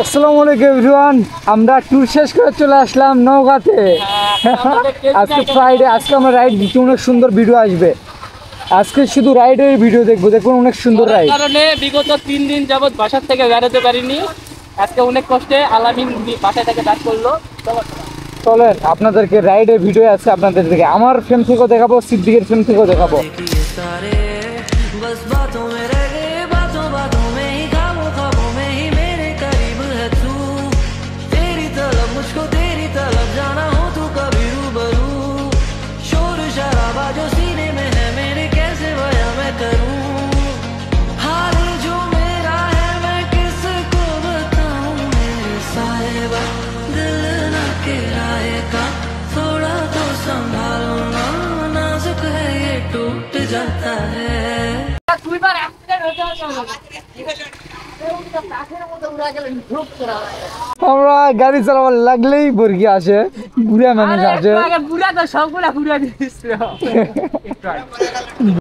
আসসালামু আলাইকুম এভরিওয়ান, আমরা ট্যুর শেষ করে চলে আসলাম নওগাঁতে। আজকে ফ্রাইডে, আজকে আমরা রাইড দিচ্ছি, অনেক সুন্দর ভিডিও আসবে। আজকে শুধু রাইডের ভিডিও দেখবো, দেখুন অনেক সুন্দর রাইড। কারণে বিগত 3 দিন যাবত বাসার থেকে বেরোতে পারিনি। আজকে অনেক কষ্টে আলামিন বাসা থেকে ডাক করলো। চলেন আপনাদেরকে রাইডের ভিডিও আছে, আপনাদের থেকে আমার ফ্রেম থেকেও দেখাবো, সিদ্দিকের ফ্রেম থেকেও দেখাবো। আমরা গাড়ি চালাবার লাগলেই বর্গি আসে, বুড়া মানুষ আসে।